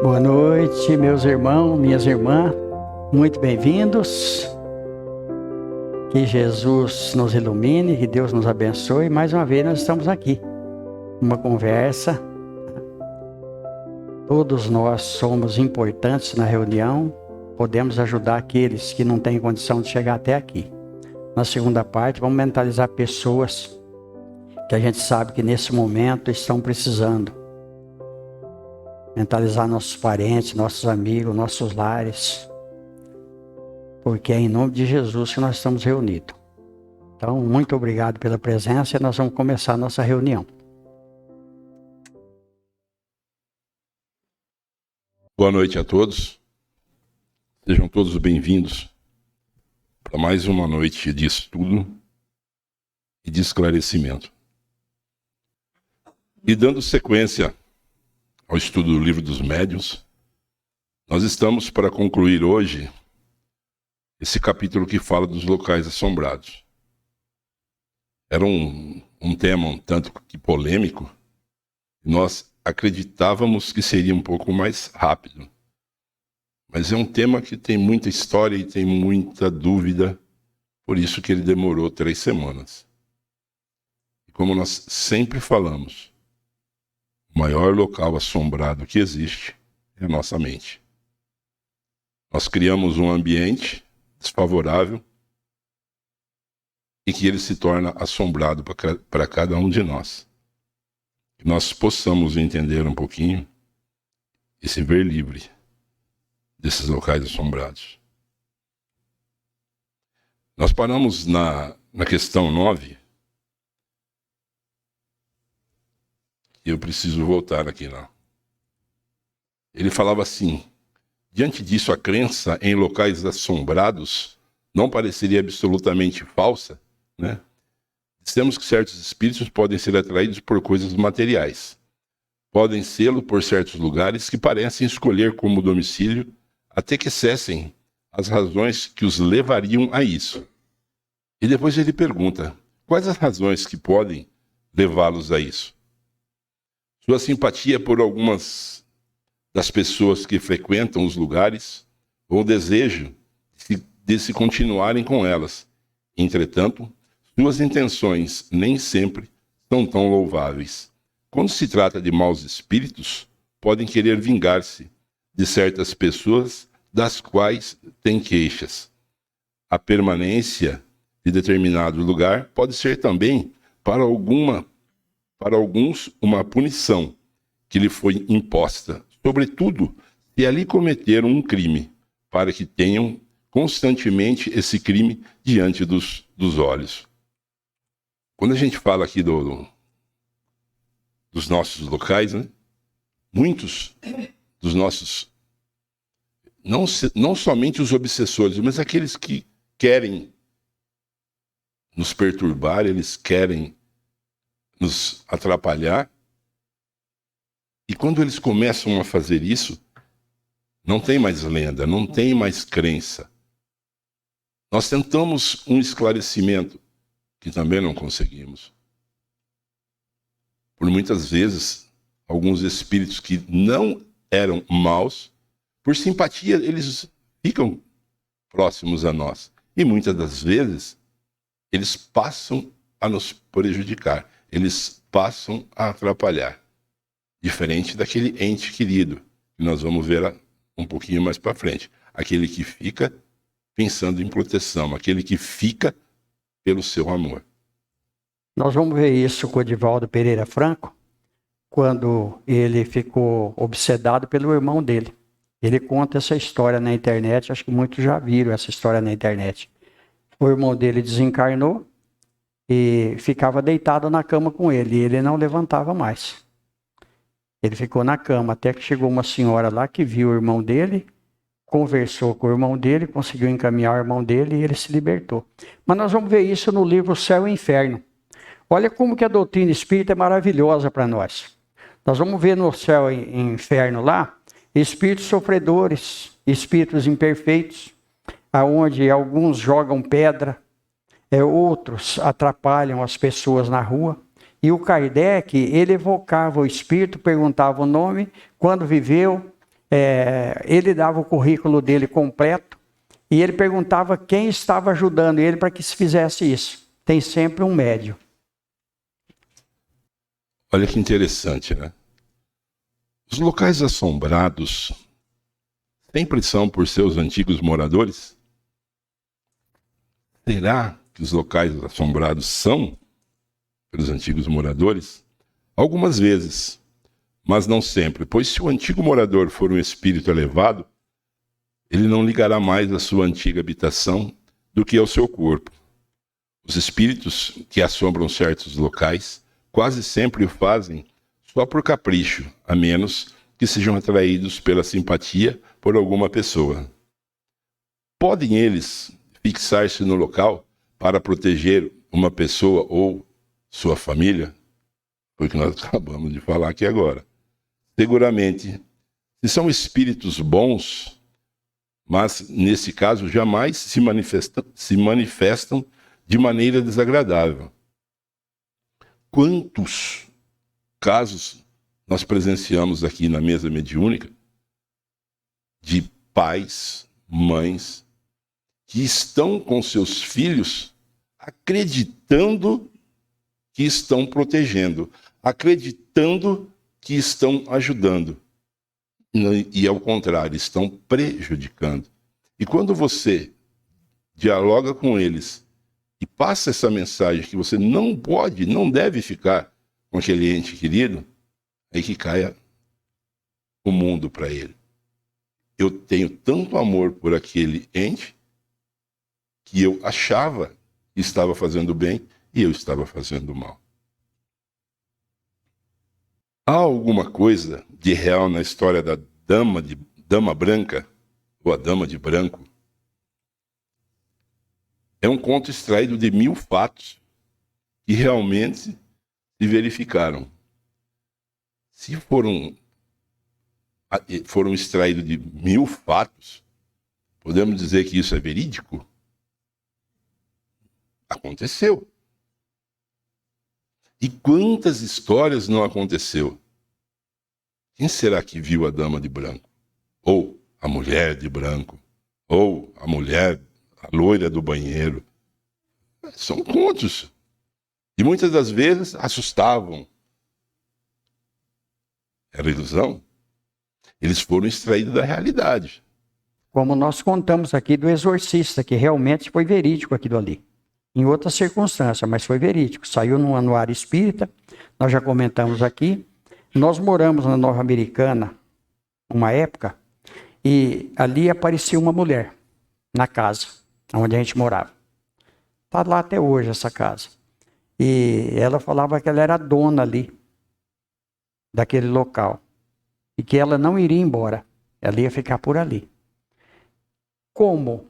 Boa noite, meus irmãos, minhas irmãs, muito bem-vindos. Que Jesus nos ilumine, que Deus nos abençoe. Mais uma vez nós estamos aqui, uma conversa. Todos nós somos importantes na reunião, podemos ajudar aqueles que não têm condição de chegar até aqui. Na segunda parte, vamos mentalizar pessoas que a gente sabe que nesse momento estão precisando. Mentalizar nossos parentes, nossos amigos, nossos lares. Porque é em nome de Jesus que nós estamos reunidos. Então, muito obrigado pela presença e nós vamos começar a nossa reunião. Boa noite a todos. Sejam todos bem-vindos para mais uma noite de estudo e de esclarecimento. E dando sequência ao estudo do Livro dos Médiuns, nós estamos para concluir hoje esse capítulo que fala dos locais assombrados. Era um tema um tanto que polêmico, e nós acreditávamos que seria um pouco mais rápido. Mas é um tema que tem muita história e tem muita dúvida, por isso que ele demorou 3 semanas. E como nós sempre falamos, o maior local assombrado que existe é a nossa mente. Nós criamos um ambiente desfavorável e que ele se torna assombrado para cada um de nós. Que nós possamos entender um pouquinho e se ver livre desses locais assombrados. Nós paramos na questão 9. E eu preciso voltar aqui lá. Ele falava assim: diante disso, a crença em locais assombrados não pareceria absolutamente falsa, né? Dissemos que certos espíritos podem ser atraídos por coisas materiais. Podem sê-lo por certos lugares que parecem escolher como domicílio, até que cessem as razões que os levariam a isso. E depois ele pergunta: quais as razões que podem levá-los a isso? Sua simpatia por algumas das pessoas que frequentam os lugares, ou o desejo de se continuarem com elas. Entretanto, suas intenções nem sempre são tão louváveis. Quando se trata de maus espíritos, podem querer vingar-se de certas pessoas das quais têm queixas. A permanência de determinado lugar pode ser também, para alguns, uma punição que lhe foi imposta, sobretudo se ali cometeram um crime, para que tenham constantemente esse crime diante dos olhos. Quando a gente fala aqui dos nossos locais, né? Muitos dos nossos, não somente os obsessores, mas aqueles que querem nos perturbar, eles querem nos atrapalhar. E quando eles começam a fazer isso, não tem mais lenda, não tem mais crença. Nós tentamos um esclarecimento que também não conseguimos. Por muitas vezes, alguns espíritos que não eram maus, por simpatia, eles ficam próximos a nós. E muitas das vezes, eles passam a nos prejudicar. Eles passam a atrapalhar. Diferente daquele ente querido, que nós vamos ver um pouquinho mais para frente. Aquele que fica pensando em proteção, aquele que fica pelo seu amor. Nós vamos ver isso com o Edivaldo Pereira Franco, quando ele ficou obsedado pelo irmão dele. Ele conta essa história na internet, acho que muitos já viram essa história na internet. O irmão dele desencarnou e ficava deitado na cama com ele, e ele não levantava mais. Ele ficou na cama, até que chegou uma senhora lá que viu o irmão dele, conversou com o irmão dele, conseguiu encaminhar o irmão dele e ele se libertou. Mas nós vamos ver isso no livro Céu e Inferno. Olha como que a doutrina espírita é maravilhosa para nós. Nós vamos ver no Céu e Inferno lá, espíritos sofredores, espíritos imperfeitos, aonde alguns jogam pedra, outros atrapalham as pessoas na rua. E o Kardec, ele evocava o espírito, perguntava o nome, quando viveu, ele dava o currículo dele completo e ele perguntava quem estava ajudando ele para que se fizesse isso. Tem sempre um médium. Olha que interessante, né? Os locais assombrados sempre são por seus antigos moradores? Será que os locais assombrados são pelos antigos moradores? Algumas vezes, mas não sempre, pois se o antigo morador for um espírito elevado, ele não ligará mais à sua antiga habitação do que ao seu corpo. Os espíritos que assombram certos locais quase sempre o fazem só por capricho, a menos que sejam atraídos pela simpatia por alguma pessoa. Podem eles fixar-se no local para proteger uma pessoa ou sua família? Foi o que nós acabamos de falar aqui agora. Seguramente, se são espíritos bons, mas nesse caso jamais se manifestam de maneira desagradável. Quantos casos nós presenciamos aqui na mesa mediúnica de pais, mães, que estão com seus filhos acreditando que estão protegendo, acreditando que estão ajudando. E ao contrário, estão prejudicando. E quando você dialoga com eles e passa essa mensagem que você não pode, não deve ficar com aquele ente querido, aí que caia o mundo para ele. Eu tenho tanto amor por aquele ente que eu achava que estava fazendo bem e eu estava fazendo mal. Há alguma coisa de real na história da Dama Branca, ou a Dama de Branco? É um conto extraído de 1000 fatos que realmente se verificaram. Se foram extraídos de 1000 fatos, podemos dizer que isso é verídico? Aconteceu. E quantas histórias não aconteceu? Quem será que viu a Dama de Branco? Ou a Mulher de Branco? Ou a mulher, a loira do banheiro? São contos. E muitas das vezes assustavam. Era ilusão? Eles foram extraídos da realidade. Como nós contamos aqui do Exorcista, que realmente foi verídico aquilo ali. Em outra circunstância, mas foi verídico. Saiu no Anuário Espírita, nós já comentamos aqui. Nós moramos na Nova Americana, uma época, e ali aparecia uma mulher na casa onde a gente morava. Está lá até hoje essa casa. E ela falava que ela era dona ali, daquele local. E que ela não iria embora, ela ia ficar por ali. Como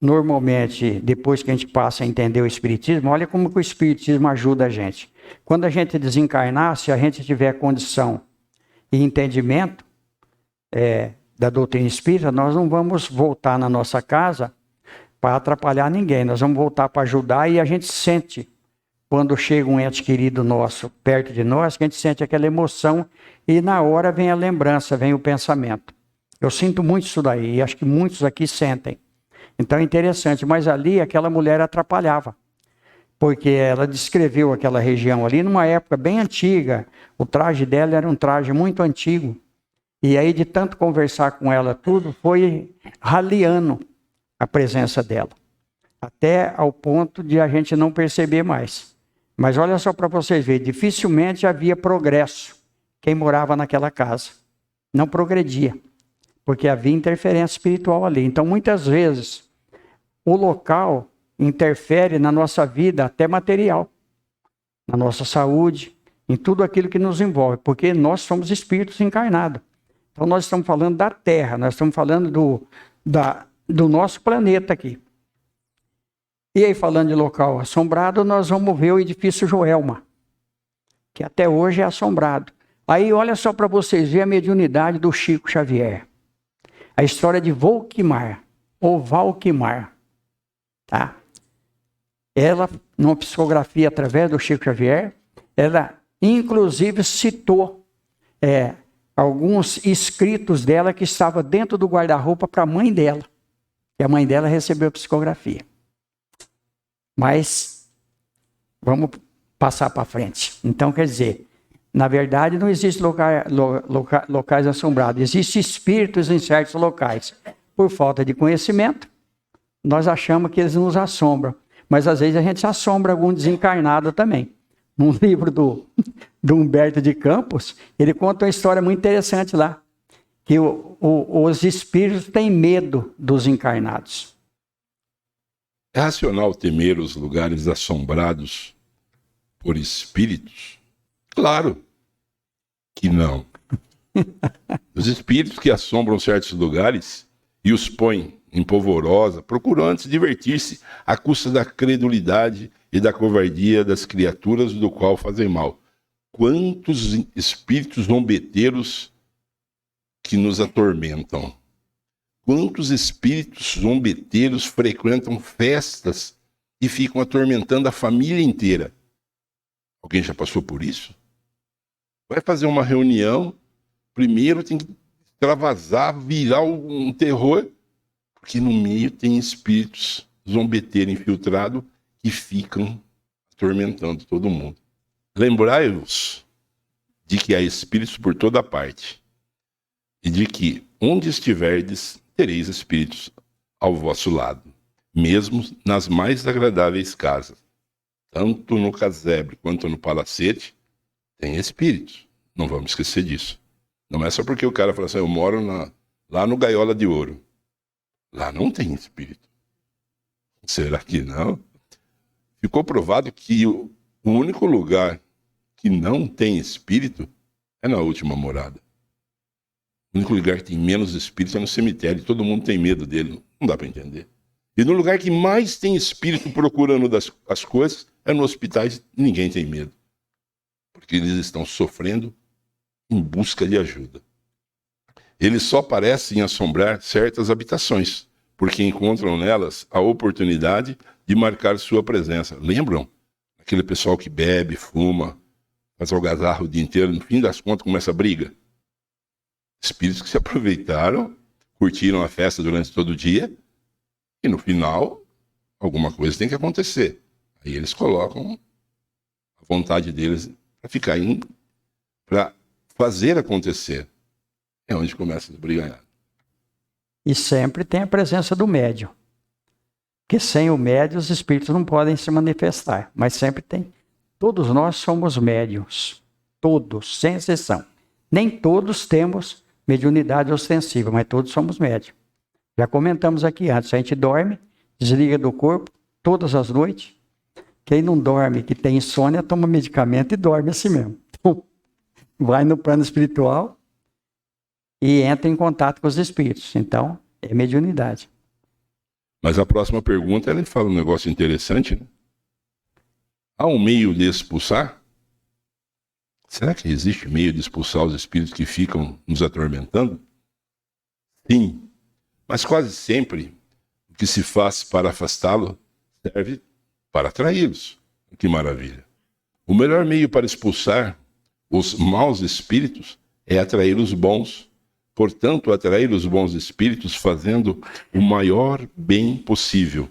normalmente, depois que a gente passa a entender o Espiritismo, olha como que o Espiritismo ajuda a gente. Quando a gente desencarnar, se a gente tiver condição e entendimento da doutrina espírita, nós não vamos voltar na nossa casa para atrapalhar ninguém. Nós vamos voltar para ajudar e a gente sente, quando chega um ente querido nosso perto de nós, que a gente sente aquela emoção e na hora vem a lembrança, vem o pensamento. Eu sinto muito isso daí e acho que muitos aqui sentem. Então é interessante, mas ali aquela mulher atrapalhava, porque ela descreveu aquela região ali numa época bem antiga, o traje dela era um traje muito antigo, e aí de tanto conversar com ela tudo, foi raliando a presença dela, até ao ponto de a gente não perceber mais. Mas olha só para vocês verem, dificilmente havia progresso quem morava naquela casa, não progredia, porque havia interferência espiritual ali. Então muitas vezes o local interfere na nossa vida, até material, na nossa saúde, em tudo aquilo que nos envolve, porque nós somos espíritos encarnados. Então nós estamos falando da Terra, nós estamos falando do nosso planeta aqui. E aí, falando de local assombrado, nós vamos ver o edifício Joelma, que até hoje é assombrado. Aí olha só para vocês verem a mediunidade do Chico Xavier. A história de Volquimar, ou Valquimar. Tá? Ela, numa psicografia através do Chico Xavier, ela inclusive citou alguns escritos dela que estavam dentro do guarda-roupa para a mãe dela. E a mãe dela recebeu a psicografia. Mas, vamos passar para frente. Então, quer dizer, na verdade, não existe locais assombrados. Existem espíritos em certos locais. Por falta de conhecimento, nós achamos que eles nos assombram. Mas, às vezes, a gente assombra algum desencarnado também. Num livro do Humberto de Campos, ele conta uma história muito interessante lá. Que os espíritos têm medo dos encarnados. É racional temer os lugares assombrados por espíritos? Claro que não. Os espíritos que assombram certos lugares e os põem em polvorosa procuram antes divertir-se à custa da credulidade e da covardia das criaturas do qual fazem mal. Quantos espíritos zombeteiros que nos atormentam? Quantos espíritos zombeteiros frequentam festas e ficam atormentando a família inteira? Alguém já passou por isso? Vai fazer uma reunião, primeiro tem que extravasar, virar um terror, porque no meio tem espíritos zombeteiros infiltrados que ficam atormentando todo mundo. Lembrai-vos de que há espíritos por toda parte, e de que onde estiverdes, tereis espíritos ao vosso lado, mesmo nas mais agradáveis casas. Tanto no casebre quanto no palacete, tem espíritos. Não vamos esquecer disso. Não é só porque o cara fala assim, eu moro lá no Gaiola de Ouro. Lá não tem espírito. Será que não? Ficou provado que o único lugar que não tem espírito é na última morada. O único lugar que tem menos espírito é no cemitério. Todo mundo tem medo dele. Não dá para entender. E no lugar que mais tem espírito procurando as coisas é nos hospitais. Ninguém tem medo. Porque eles estão sofrendo em busca de ajuda. Eles só parecem assombrar certas habitações, porque encontram nelas a oportunidade de marcar sua presença. Lembram? Aquele pessoal que bebe, fuma, faz algazarra o dia inteiro, no fim das contas começa a briga. Espíritos que se aproveitaram, curtiram a festa durante todo o dia, e no final, alguma coisa tem que acontecer. Aí eles colocam a vontade deles para ficar para fazer acontecer. É onde começa a brigar. E sempre tem a presença do médium. Porque sem o médium, os espíritos não podem se manifestar. Mas sempre tem. Todos nós somos médiuns. Todos, sem exceção. Nem todos temos mediunidade ostensiva, mas todos somos médiuns. Já comentamos aqui antes. A gente dorme, desliga do corpo, todas as noites. Quem não dorme, que tem insônia, toma medicamento e dorme assim mesmo. Então, vai no plano espiritual e entra em contato com os espíritos. Então, é mediunidade. Mas a próxima pergunta, ele fala um negócio interessante, né? Há um meio de expulsar? Será que existe meio de expulsar os espíritos que ficam nos atormentando? Sim, mas quase sempre o que se faz para afastá-lo serve para atraí-los. Que maravilha! O melhor meio para expulsar os maus espíritos é atrair os bons. Portanto, atrair os bons espíritos fazendo o maior bem possível,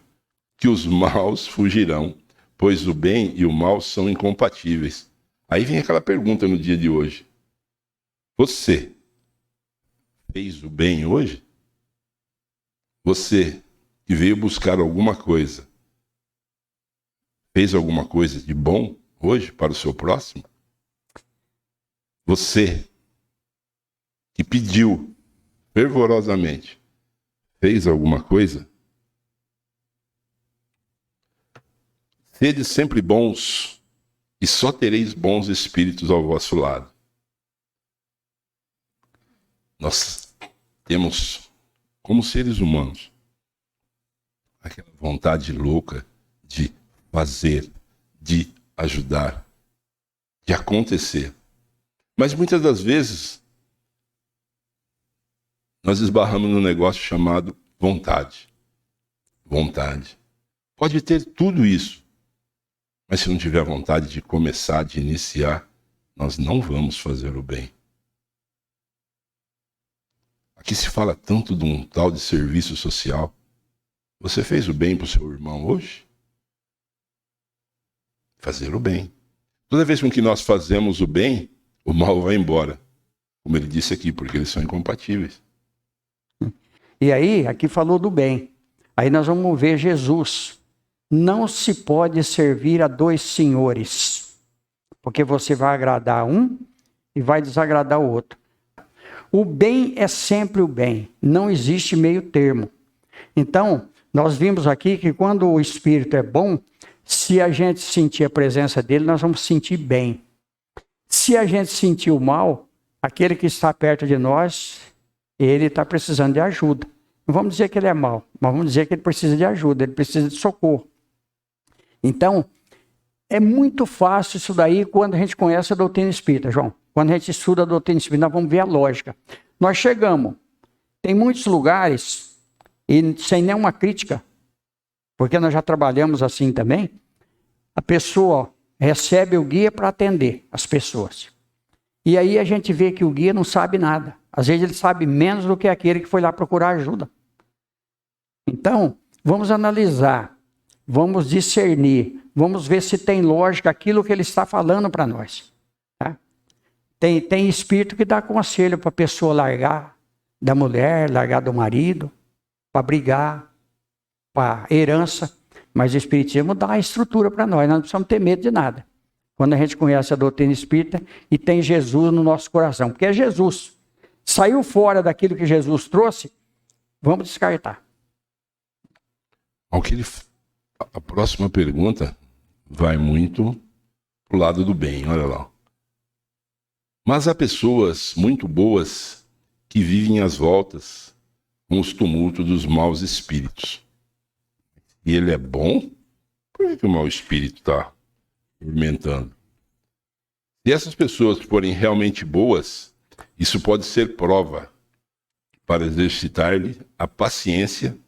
que os maus fugirão, pois o bem e o mal são incompatíveis. Aí vem aquela pergunta no dia de hoje. Você fez o bem hoje? Você que veio buscar alguma coisa, fez alguma coisa de bom hoje para o seu próximo? Você que pediu fervorosamente, fez alguma coisa? Sede sempre bons, e só tereis bons espíritos ao vosso lado. Nós temos, como seres humanos, aquela vontade louca de fazer, de ajudar, de acontecer. Mas muitas das vezes, nós esbarramos num negócio chamado vontade. Vontade. Pode ter tudo isso, mas se não tiver vontade de começar, de iniciar, nós não vamos fazer o bem. Aqui se fala tanto de um tal de serviço social. Você fez o bem para o seu irmão hoje? Fazer o bem. Toda vez que nós fazemos o bem, o mal vai embora. Como ele disse aqui, porque eles são incompatíveis. E aí, aqui falou do bem. Aí nós vamos ver Jesus. Não se pode servir a dois senhores, porque você vai agradar um e vai desagradar o outro. O bem é sempre o bem, não existe meio termo. Então, nós vimos aqui que quando o Espírito é bom, se a gente sentir a presença dele, nós vamos sentir bem. Se a gente sentir o mal, aquele que está perto de nós, ele está precisando de ajuda. Não vamos dizer que ele é mau, mas vamos dizer que ele precisa de ajuda, ele precisa de socorro. Então, é muito fácil isso daí quando a gente conhece a doutrina espírita, João. Quando a gente estuda a doutrina espírita, nós vamos ver a lógica. Nós chegamos, tem muitos lugares, e sem nenhuma crítica, porque nós já trabalhamos assim também, a pessoa recebe o guia para atender as pessoas. E aí a gente vê que o guia não sabe nada. Às vezes ele sabe menos do que aquele que foi lá procurar ajuda. Então, vamos analisar, vamos discernir, vamos ver se tem lógica aquilo que ele está falando para nós. Tá? Tem espírito que dá conselho para a pessoa largar da mulher, largar do marido, para brigar, para herança. Mas o Espiritismo dá a estrutura para nós não precisamos ter medo de nada. Quando a gente conhece a doutrina espírita e tem Jesus no nosso coração. Porque é Jesus. Saiu fora daquilo que Jesus trouxe, vamos descartar. A próxima pergunta vai muito pro lado do bem, olha lá. Mas há pessoas muito boas que vivem às voltas com os tumultos dos maus espíritos. E ele é bom? Por que o mau espírito está tormentando? Se essas pessoas forem realmente boas, isso pode ser prova para exercitar-lhe a paciência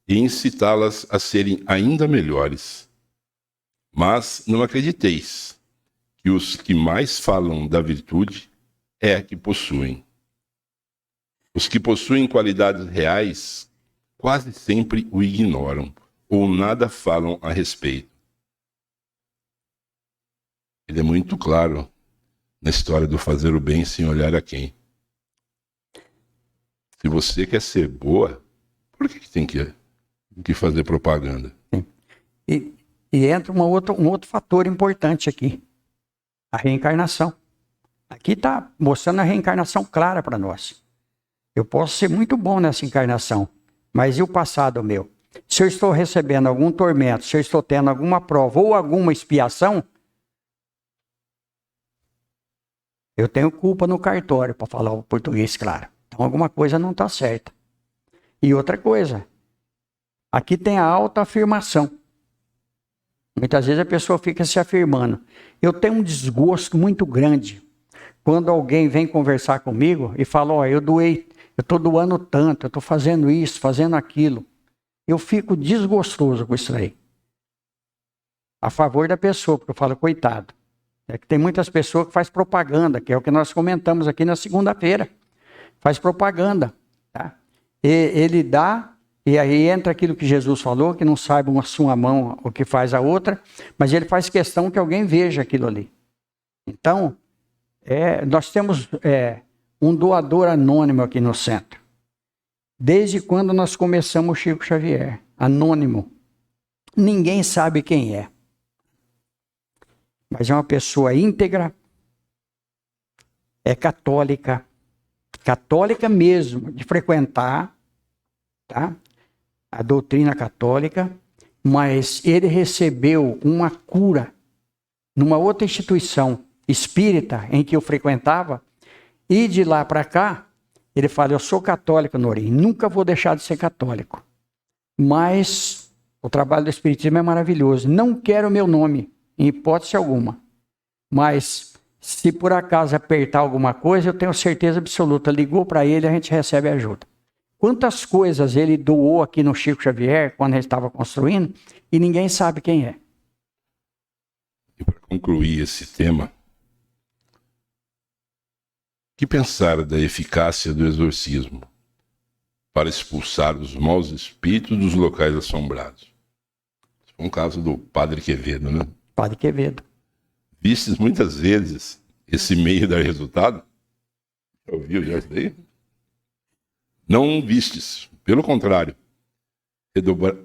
e incitá-las a serem ainda melhores. Mas não acrediteis que os que mais falam da virtude é a que possuem. Os que possuem qualidades reais quase sempre o ignoram ou nada falam a respeito. Ele é muito claro na história do fazer o bem sem olhar a quem. Se você quer ser boa, por que tem que fazer propaganda? E entra um outro fator importante aqui. A reencarnação. Aqui está mostrando a reencarnação clara para nós. Eu posso ser muito bom nessa encarnação, mas e o passado meu? Se eu estou recebendo algum tormento, se eu estou tendo alguma prova ou alguma expiação, eu tenho culpa no cartório, para falar o português claro. Então alguma coisa não está certa. E outra coisa, aqui tem a autoafirmação. Muitas vezes a pessoa fica se afirmando. Eu tenho um desgosto muito grande quando alguém vem conversar comigo e fala, ó, eu estou doando tanto, eu estou fazendo isso, fazendo aquilo. Eu fico desgostoso com isso aí. A favor da pessoa, porque eu falo, coitado. É que tem muitas pessoas que fazem propaganda, que é o que nós comentamos aqui na segunda-feira. Faz propaganda. Tá? Ele dá, e aí entra aquilo que Jesus falou, que não saiba uma sua mão o que faz a outra, mas ele faz questão que alguém veja aquilo ali. Então, nós temos um doador anônimo aqui no centro. Desde quando nós começamos o Chico Xavier, anônimo. Ninguém sabe quem é. Mas é uma pessoa íntegra, é católica mesmo, de frequentar, tá? A doutrina católica, mas ele recebeu uma cura numa outra instituição espírita em que eu frequentava, e de lá para cá, ele fala, eu sou católico, Norim, nunca vou deixar de ser católico. Mas o trabalho do Espiritismo é maravilhoso. Não quero o meu nome, em hipótese alguma. Mas se por acaso apertar alguma coisa, eu tenho certeza absoluta. Ligou para ele, a gente recebe ajuda. Quantas coisas ele doou aqui no Chico Xavier, quando ele estava construindo, e ninguém sabe quem é. E para concluir esse tema, o que pensar da eficácia do exorcismo? para expulsar os maus espíritos dos locais assombrados. Foi um caso do Padre Quevedo, né? Padre Quevedo. Vistes muitas vezes esse meio dar resultado? Ouviu já isso daí? Não vistes, pelo contrário,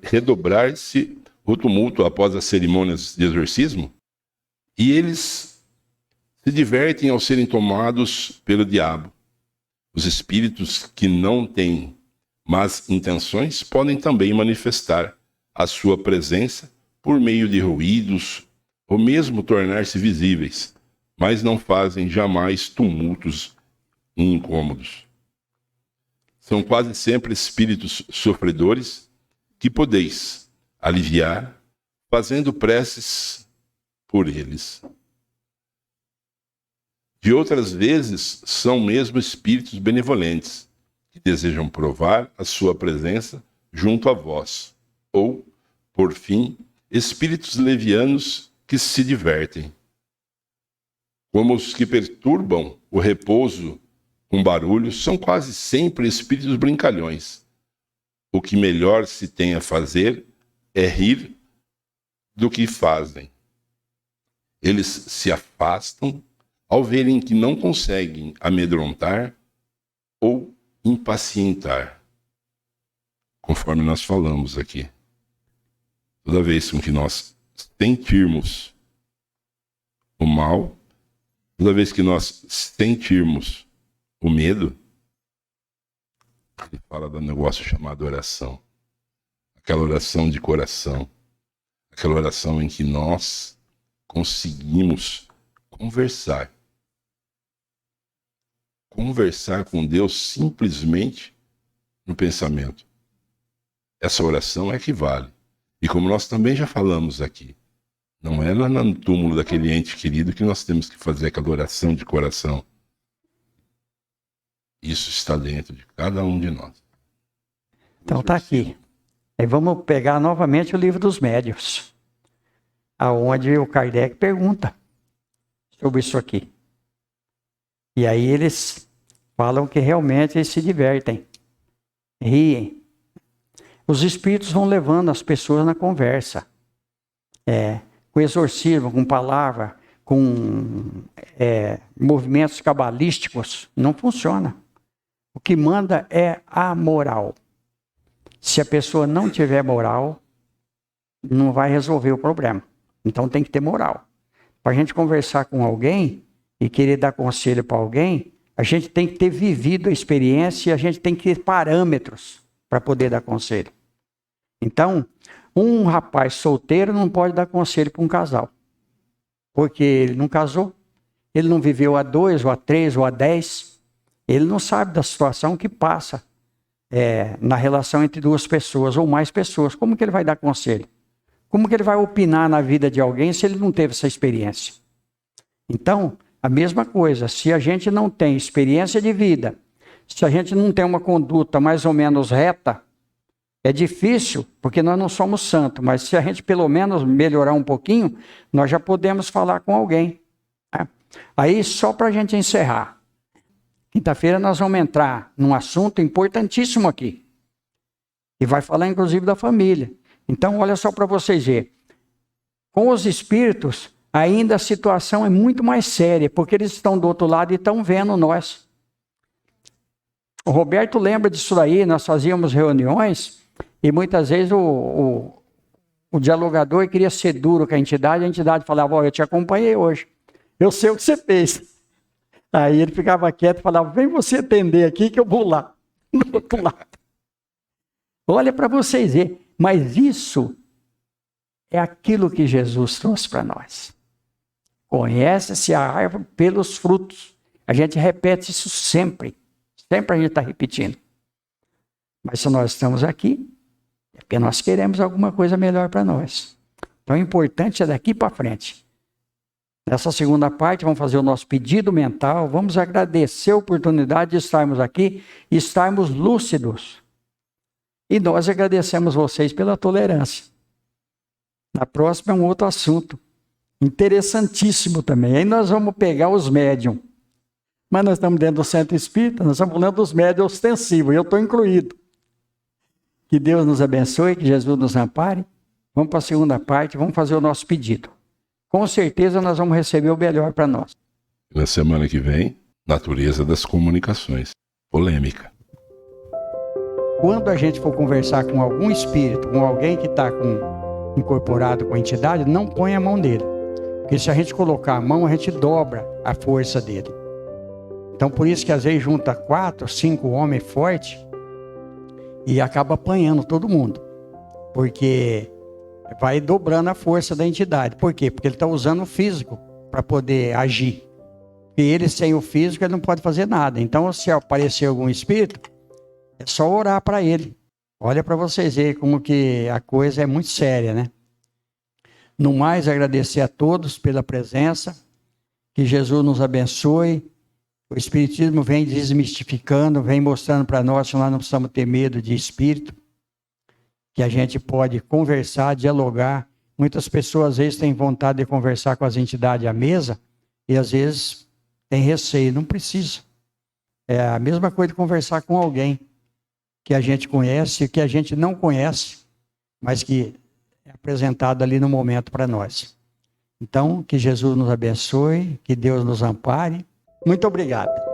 redobrar-se o tumulto após as cerimônias de exorcismo, e eles se divertem ao serem tomados pelo diabo. Os espíritos que não têm más intenções podem também manifestar a sua presença por meio de ruídos ou mesmo tornar-se visíveis, mas não fazem jamais tumultos incômodos. São quase sempre espíritos sofredores que podeis aliviar fazendo preces por eles. De outras vezes, são mesmo espíritos benevolentes que desejam provar a sua presença junto a vós, ou, por fim, espíritos levianos que se divertem, como os que perturbam o repouso com barulho, são quase sempre espíritos brincalhões. O que melhor se tem a fazer é rir do que fazem. Eles se afastam ao verem que não conseguem amedrontar ou impacientar. Conforme nós falamos aqui. Toda vez que nós sentirmos o mal, toda vez que nós sentirmos o medo, ele fala do negócio chamado oração. Aquela oração de coração. Aquela oração em que nós conseguimos conversar. Conversar com Deus simplesmente no pensamento. Essa oração é que vale. E como nós também já falamos aqui, não é lá no túmulo daquele ente querido que nós temos que fazer aquela oração de coração. Isso está dentro de cada um de nós. Então está aqui. Aí vamos pegar novamente o livro dos médiuns, aonde o Kardec pergunta sobre isso aqui. E aí eles falam que realmente eles se divertem, riem. Os espíritos vão levando as pessoas na conversa. Com exorcismo, com palavra, com movimentos cabalísticos, não funciona. O que manda é a moral. Se a pessoa não tiver moral, não vai resolver o problema. Então tem que ter moral. Para a gente conversar com alguém e querer dar conselho para alguém, a gente tem que ter vivido a experiência e a gente tem que ter parâmetros para poder dar conselho. Então, um rapaz solteiro não pode dar conselho para um casal. Porque ele não casou, ele não viveu a 2, ou a 3, ou a 10. Ele não sabe da situação que passa na relação entre duas pessoas ou mais pessoas. Como que ele vai dar conselho? Como que ele vai opinar na vida de alguém se ele não teve essa experiência? Então, a mesma coisa, se a gente não tem experiência de vida, se a gente não tem uma conduta mais ou menos reta, é difícil, porque nós não somos santos, mas se a gente pelo menos melhorar um pouquinho, nós já podemos falar com alguém. Né? Aí, só para a gente encerrar, quinta-feira nós vamos entrar num assunto importantíssimo aqui, e vai falar inclusive da família. Então, olha só para vocês verem. Com os espíritos, ainda a situação é muito mais séria, porque eles estão do outro lado e estão vendo nós. O Roberto lembra disso daí, nós fazíamos reuniões, e muitas vezes o dialogador queria ser duro com a entidade falava, eu te acompanhei hoje, eu sei o que você fez. Aí ele ficava quieto e falava, vem você atender aqui que eu vou lá, no outro lado. Olha para vocês verem, mas isso é aquilo que Jesus trouxe para nós. Conhece-se a árvore pelos frutos. A gente repete isso sempre. Sempre a gente está repetindo. Mas se nós estamos aqui, é porque nós queremos alguma coisa melhor para nós. Então o importante é daqui para frente. Nessa segunda parte, vamos fazer o nosso pedido mental, vamos agradecer a oportunidade de estarmos aqui e estarmos lúcidos. E nós agradecemos vocês pela tolerância. Na próxima é um outro assunto, interessantíssimo também. Aí nós vamos pegar os médiums. Mas nós estamos dentro do centro espírita, nós estamos falando dos médiums ostensivos, e eu estou incluído. Que Deus nos abençoe, que Jesus nos ampare. Vamos para a segunda parte, vamos fazer o nosso pedido. Com certeza nós vamos receber o melhor para nós. Na semana que vem, natureza das comunicações. Polêmica. Quando a gente for conversar com algum espírito, com alguém que está incorporado com a entidade, não põe a mão nele. Porque se a gente colocar a mão, a gente dobra a força dele. Então por isso que às vezes junta 4, 5 homens fortes e acaba apanhando todo mundo. Porque vai dobrando a força da entidade. Por quê? Porque ele está usando o físico para poder agir. E ele sem o físico ele não pode fazer nada. Então se aparecer algum espírito, é só orar para ele. Olha para vocês verem como que a coisa é muito séria, né? No mais, agradecer a todos pela presença. Que Jesus nos abençoe. O Espiritismo vem desmistificando, vem mostrando para nós que nós não precisamos ter medo de espírito. Que a gente pode conversar, dialogar. Muitas pessoas às vezes têm vontade de conversar com as entidades à mesa e às vezes tem receio. Não precisa. É a mesma coisa de conversar com alguém que a gente conhece e que a gente não conhece, mas que é apresentado ali no momento para nós. Então, que Jesus nos abençoe, que Deus nos ampare. Muito obrigado.